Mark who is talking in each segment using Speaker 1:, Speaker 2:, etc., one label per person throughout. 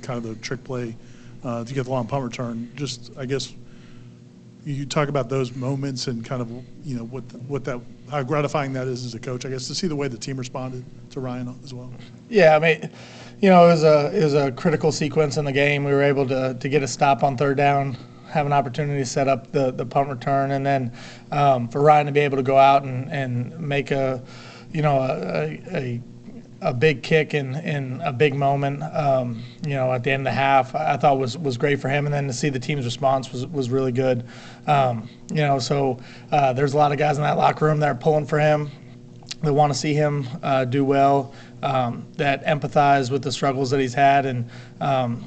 Speaker 1: kind of the trick play to get the long punt return. Just, I guess, you talk about those moments and kind of, you know, how gratifying that is as a coach, I guess, to see the way the team responded to Ryan as well.
Speaker 2: Yeah, I mean, you know, it was a critical sequence in the game. We were able to get a stop on third down, have an opportunity to set up the punt return, and then for Ryan to be able to go out and make a big kick in a big moment, you know, at the end of the half, I thought was great for him. And then to see the team's response was really good. You know, so there's a lot of guys in that locker room that are pulling for him, that want to see him do well, that empathize with the struggles that he's had. And,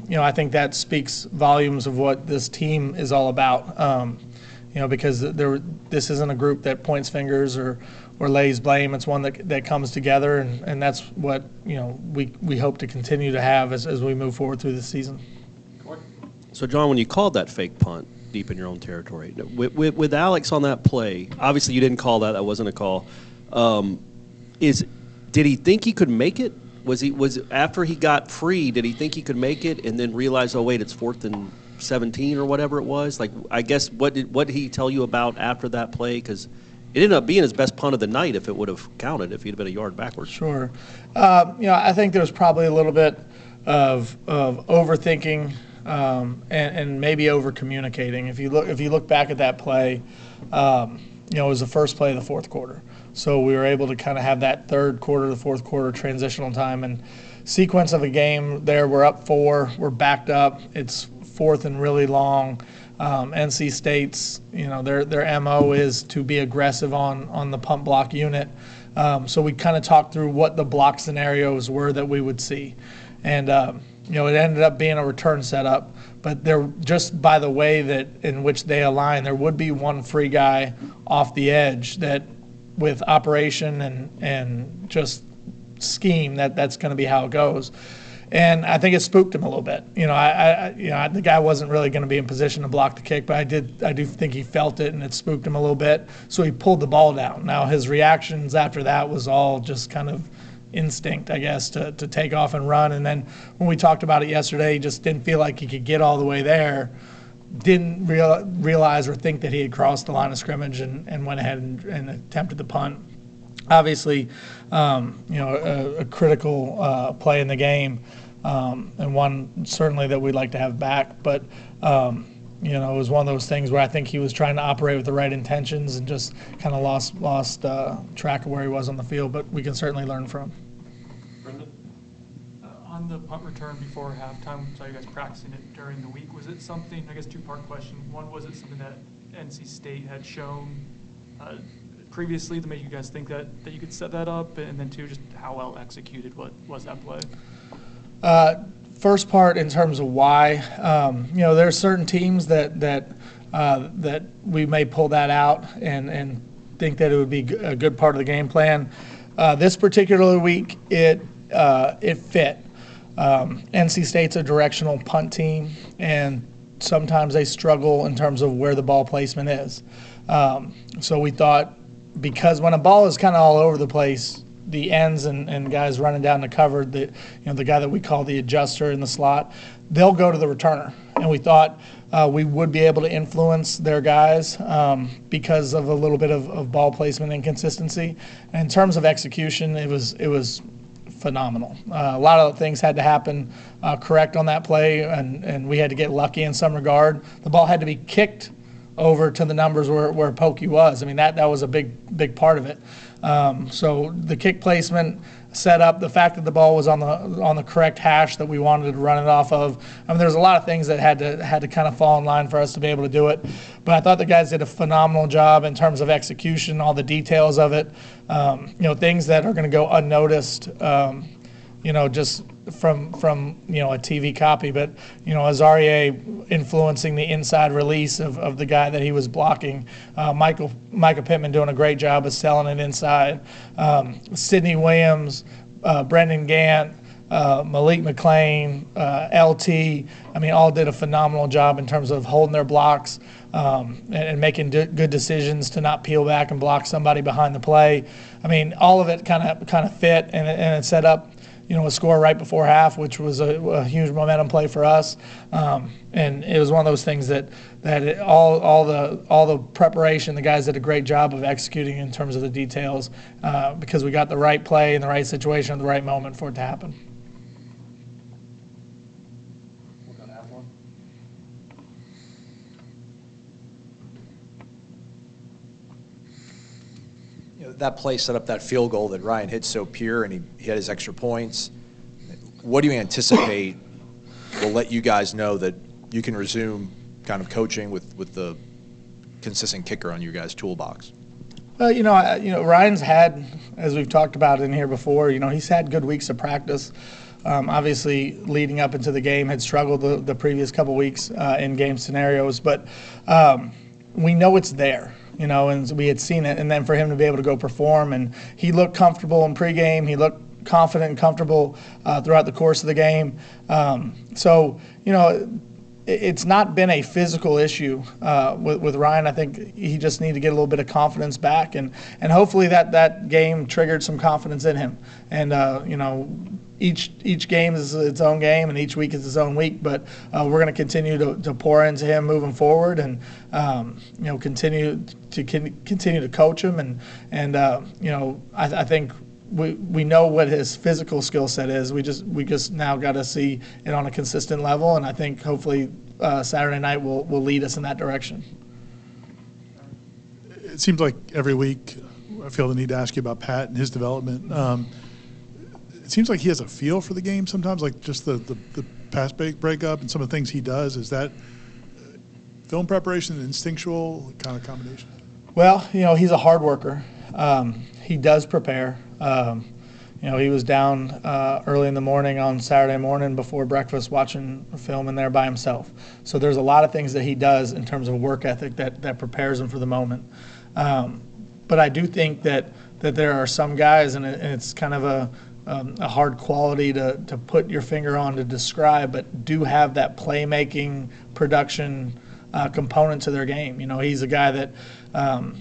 Speaker 2: you know, I think that speaks volumes of what this team is all about. You know, because this isn't a group that points fingers or lays blame. It's one that comes together, and that's what, you know, we hope to continue to have as we move forward through the season.
Speaker 3: So, John, when you called that fake punt deep in your own territory, with Alex on that play, obviously you didn't call that. That wasn't a call. Did he think he could make it? Was after he got free, did he think he could make it and then realize, oh, wait, it's 4th and 17 or whatever it was? Like, I guess, what did he tell you about after that play? Because it ended up being his best punt of the night if it would have counted, if he'd have been a yard backwards.
Speaker 2: Sure. You know, I think there was probably a little bit of overthinking and maybe over communicating. If you look back at that play, you know, it was the first play of the fourth quarter. So we were able to kind of have that third quarter to fourth quarter transitional time and sequence of a game there. We're up 4, we're backed up. It's 4th and really long. NC State's, you know, their MO is to be aggressive on the punt block unit. So we kind of talked through what the block scenarios were that we would see. And, you know, it ended up being a return setup. But there, just by the way that in which they align, there would be one free guy off the edge that with operation and just scheme, that's going to be how it goes. And I think it spooked him a little bit. You know, the guy wasn't really going to be in position to block the kick, but I do think he felt it, and it spooked him a little bit. So he pulled the ball down. Now his reactions after that was all just kind of instinct, I guess, to take off and run. And then when we talked about it yesterday, he just didn't feel like he could get all the way there. Didn't realize or think that he had crossed the line of scrimmage and went ahead and attempted the punt. Obviously, you know, a critical play in the game, and one certainly that we'd like to have back. But, you know, it was one of those things where I think he was trying to operate with the right intentions and just kind of lost track of where he was on the field. But we can certainly learn from.
Speaker 4: Brendan? On the punt return before halftime, saw you guys practicing it during the week. Was it something, I guess, two-part question. One, was it something that NC State had shown previously to make you guys think that you could set that up? And then two, just how well executed was that play?
Speaker 2: First part, in terms of why, you know, there are certain teams that we may pull that out and think that it would be a good part of the game plan. This particular week, it fit. NC State's a directional punt team, and sometimes they struggle in terms of where the ball placement is. So we thought, because when a ball is kind of all over the place, the ends and guys running down the cover, the guy that we call the adjuster in the slot, they'll go to the returner. And we thought we would be able to influence their guys because of a little bit of ball placement inconsistency. And in terms of execution, it was phenomenal. A lot of things had to happen correct on that play, and we had to get lucky in some regard. The ball had to be kicked over to the numbers where Pokey was. I mean, that was a big part of it. So the kick placement, set up, the fact that the ball was on the correct hash that we wanted to run it off of. I mean, there's a lot of things that had to kind of fall in line for us to be able to do it. But I thought the guys did a phenomenal job in terms of execution, all the details of it. You know, things that are going to go unnoticed. You know, just from you know, a TV copy, but you know, Azaria influencing the inside release of the guy that he was blocking. Micah Pittman doing a great job of selling it inside. Sidney Williams, Brendan Gant, Malik McLean, LT. I mean, all did a phenomenal job in terms of holding their blocks and making good decisions to not peel back and block somebody behind the play. I mean, all of it kind of fit, and it set up, a score right before half, which was a huge momentum play for us. And it was one of those things that all the preparation, the guys did a great job of executing in terms of the details, because we got the right play in the right situation at the right moment for it to happen.
Speaker 5: That play set up that field goal that Ryan hit so pure, and he had his extra points. What do you anticipate will let you guys know that you can resume kind of coaching with the consistent kicker on your guys' toolbox?
Speaker 2: Well, Ryan's had, as we've talked about in here before, he's had good weeks of practice. Obviously, leading up into the game, had struggled the previous couple weeks in game scenarios, but we know it's there. And we had seen it, and then for him to be able to go perform, and he looked comfortable in pregame. He looked confident and comfortable throughout the course of the game. It's not been a physical issue with Ryan. I think he just needed to get a little bit of confidence back, and hopefully that game triggered some confidence in him. And each game is its own game, and each week is its own week. But we're going to continue to pour into him moving forward, and continue to coach him. And I think we know what his physical skill set is. We just now got to see it on a consistent level, and I think hopefully Saturday night will lead us in that direction.
Speaker 1: It seems like every week I feel the need to ask you about Pat and his development. It seems like he has a feel for the game sometimes, like just the pass breakup and some of the things he does. Is that film preparation and instinctual kind of combination?
Speaker 2: Well, he's a hard worker. He does prepare. He was down early in the morning on Saturday morning before breakfast watching film in there by himself. So there's a lot of things that he does in terms of work ethic that prepares him for the moment. But I do think that there are some guys, and it's kind of a hard quality to put your finger on to describe, but do have that playmaking production component to their game. He's a guy that,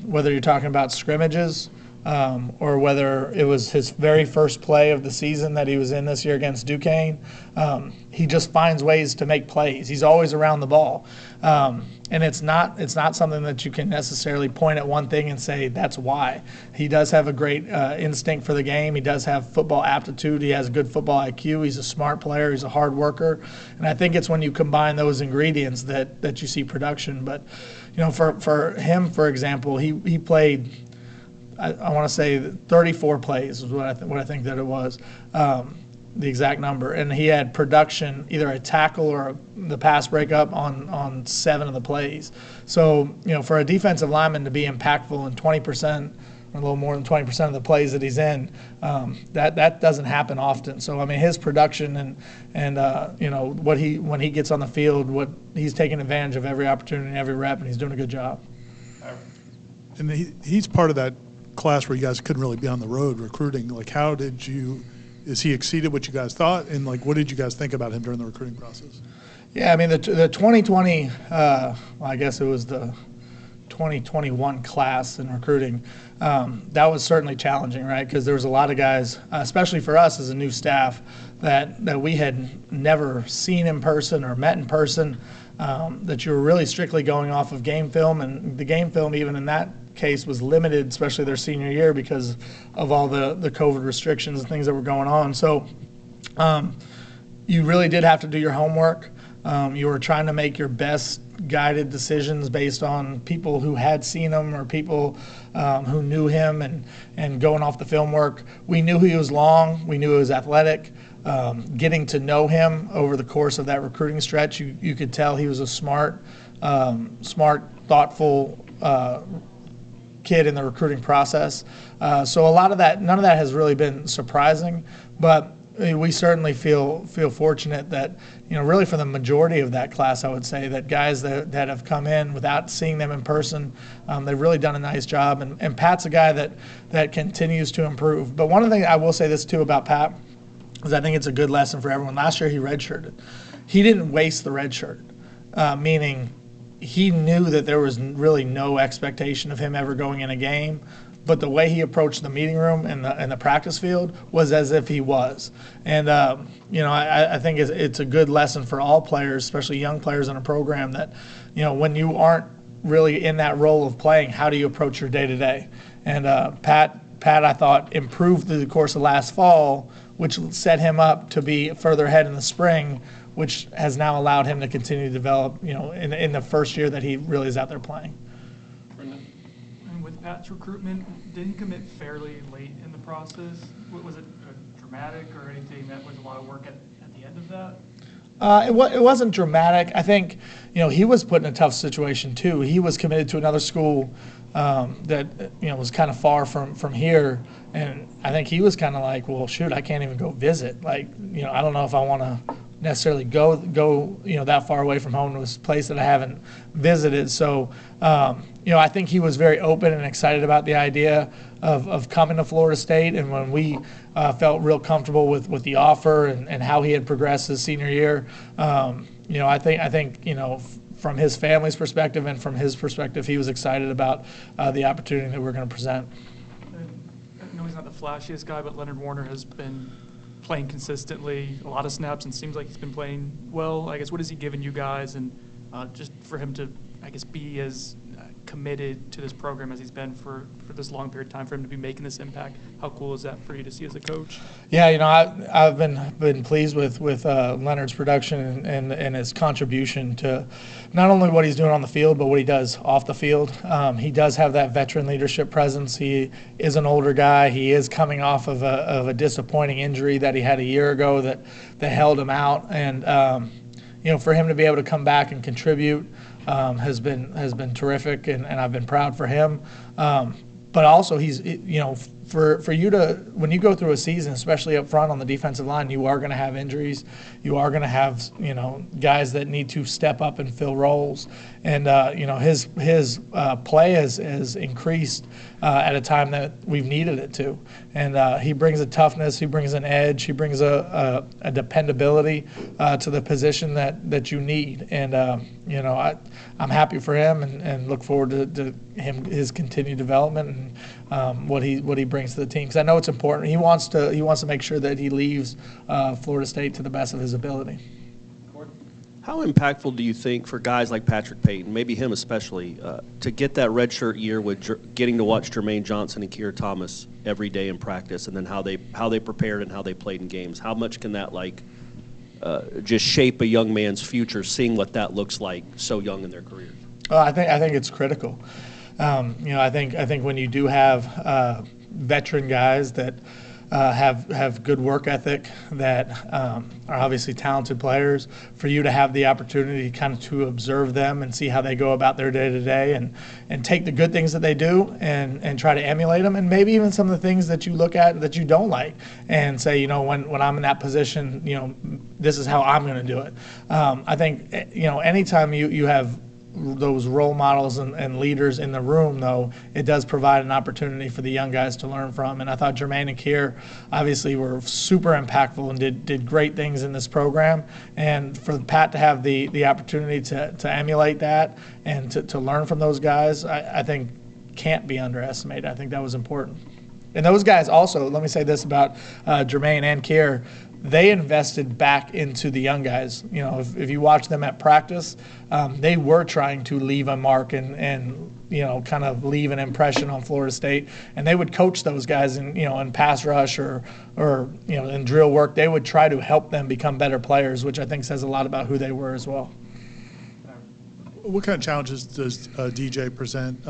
Speaker 2: whether you're talking about scrimmages, or whether it was his very first play of the season that he was in this year against Duquesne, he just finds ways to make plays. He's always around the ball. And it's not something that you can necessarily point at one thing and say that's why. He does have a great instinct for the game. He does have football aptitude. He has good football IQ. He's a smart player. He's a hard worker. And I think it's when you combine those ingredients that you see production. But, for him, for example, he played, I want to say 34 plays is what I think that it was, the exact number. And he had production, either a tackle or the pass breakup on 7 of the plays. So, for a defensive lineman to be impactful in 20%, or a little more than 20% of the plays that he's in, that doesn't happen often. So, his production and when he gets on the field, he's taking advantage of every opportunity and every rep, and he's doing a good job.
Speaker 1: And he's part of that class where you guys couldn't really be on the road recruiting. Like, is he exceeded what you guys thought? And, what did you guys think about him during the recruiting process?
Speaker 2: Yeah, the 2020, I guess it was the 2021 class in recruiting, that was certainly challenging, right? Because there was a lot of guys, especially for us as a new staff, that we had never seen in person or met in person, that you were really strictly going off of game film. And the game film, even in that case, was limited, especially their senior year, because of all the COVID restrictions and things that were going on. So you really did have to do your homework. You were trying to make your best guided decisions based on people who had seen him or people who knew him, and going off the film work. We knew he was long. We knew he was athletic. Getting to know him over the course of that recruiting stretch, you could tell he was a smart, thoughtful kid in the recruiting process. So a lot of that, none of that has really been surprising, but we certainly feel fortunate that, really for the majority of that class, I would say that guys that have come in without seeing them in person, they've really done a nice job. And Pat's a guy that continues to improve. But one of the things I will say this too about Pat is I think it's a good lesson for everyone. Last year he redshirted. He didn't waste the red shirt, meaning he knew that there was really no expectation of him ever going in a game, but the way he approached the meeting room and the practice field was as if he was. And I think it's a good lesson for all players, especially young players in a program, that when you aren't really in that role of playing, how do you approach your day to day? And Pat, I thought, improved through the course of last fall, which set him up to be further ahead in the spring, which has now allowed him to continue to develop, in the first year that he really is out there playing.
Speaker 4: And with Pat's recruitment, did he commit fairly late in the process? Was it dramatic or anything that was a lot of work at the end of that?
Speaker 2: It wasn't dramatic. I think, he was put in a tough situation too. He was committed to another school that was kind of far from here, and I think he was kind of like, well, shoot, I can't even go visit. Like, I don't know if I want to necessarily go that far away from home to this place that I haven't visited. So I think he was very open and excited about the idea of coming to Florida State. And when we felt real comfortable with the offer and how he had progressed his senior year, I think from his family's perspective and from his perspective, he was excited about the opportunity that we're going to present.
Speaker 4: I know he's not the flashiest guy, but Leonard Warner has been playing consistently, a lot of snaps, and seems like he's been playing well. I guess, what has he given you guys? And just for him to, I guess, be as committed to this program as he's been for this long period of time, for him to be making this impact, how cool is that for you to see as a coach?
Speaker 2: Yeah, I've been pleased with Leonard's production and his contribution to not only what he's doing on the field, but what he does off the field. He does have that veteran leadership presence. He is an older guy. He is coming off of a disappointing injury that he had a year ago that held him out. And for him to be able to come back and contribute has been terrific, and I've been proud for him. But also, he's for you to, when you go through a season, especially up front on the defensive line, you are going to have injuries. You are going to have guys that need to step up and fill roles, and his play has increased at a time that we've needed it to. And he brings a toughness, he brings an edge, he brings a dependability to the position that you need. And I'm happy for him and look forward to his continued development and what he brings to the team, because I know it's important. He wants to make sure that he leaves Florida State to the best of his ability.
Speaker 3: How impactful do you think for guys like Patrick Payton, maybe him especially, to get that redshirt year with getting to watch Jermaine Johnson and Keir Thomas every day in practice, and then how they prepared and how they played in games? How much can that just shape a young man's future, seeing what that looks like so young in their careers?
Speaker 2: I think it's critical. I think when you do have veteran guys that have good work ethic, that are obviously talented players, for you to have the opportunity kind of to observe them and see how they go about their day-to-day and take the good things that they do and try to emulate them, and maybe even some of the things that you look at that you don't like and say, when I'm in that position, this is how I'm going to do it. I think, anytime you have those role models and leaders in the room, though, it does provide an opportunity for the young guys to learn from. And I thought Jermaine and Keir obviously were super impactful and did great things in this program. And for Pat to have the opportunity to emulate that and to learn from those guys, I think can't be underestimated. I think that was important. And those guys also, let me say this about Jermaine and Keir, they invested back into the young guys. If you watch them at practice, they were trying to leave a mark and kind of leave an impression on Florida State. And they would coach those guys in pass rush or in drill work. They would try to help them become better players, which I think says a lot about who they were as well.
Speaker 1: What kind of challenges does DJ present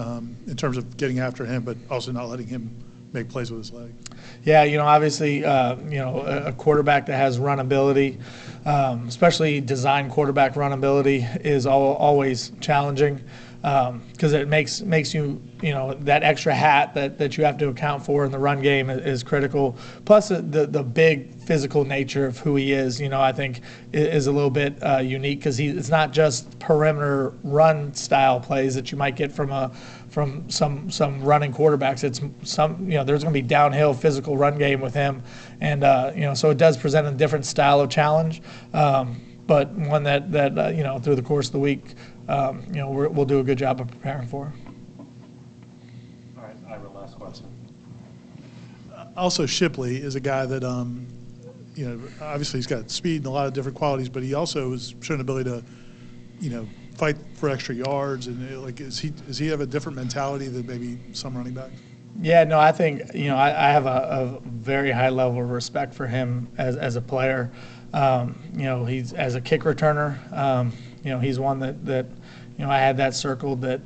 Speaker 1: in terms of getting after him, but also not letting him make plays with his leg?
Speaker 2: Yeah, obviously, a quarterback that has run ability, especially design quarterback run ability, is always challenging because it makes you, that extra hat that you have to account for in the run game is critical. Plus, the big physical nature of who he is, I think is a little bit unique, because it's not just perimeter run style plays that you might get from some running quarterbacks. It's there's going to be downhill physical run game with him, and so it does present a different style of challenge, but one that through the course of the week, we'll do a good job of preparing for.
Speaker 6: All right, Ira, last
Speaker 5: last question.
Speaker 1: Also, Shipley is a guy that, obviously he's got speed and a lot of different qualities, but he also has shown ability to, fight for extra yards. And does he have a different mentality than maybe some running backs?
Speaker 2: Yeah, no, I think, I have a very high level of respect for him as a player. He's as a kick returner, he's one that I had that circled that,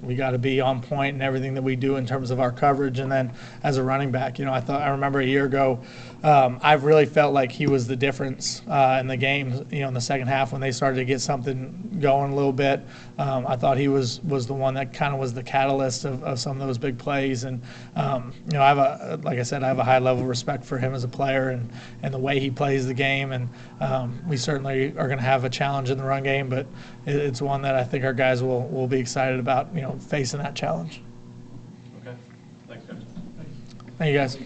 Speaker 2: we got to be on point in everything that we do in terms of our coverage. And then as a running back, I remember a year ago, I've really felt like he was the difference in the game, in the second half when they started to get something going a little bit. I thought he was the one that kind of was the catalyst of some of those big plays. And, like I said, I have a high level of respect for him as a player and the way he plays the game. And we certainly are going to have a challenge in the run game, but it's one that I think our guys will be excited about, facing that challenge.
Speaker 6: Okay. Thanks, guys.
Speaker 2: Thank you, guys.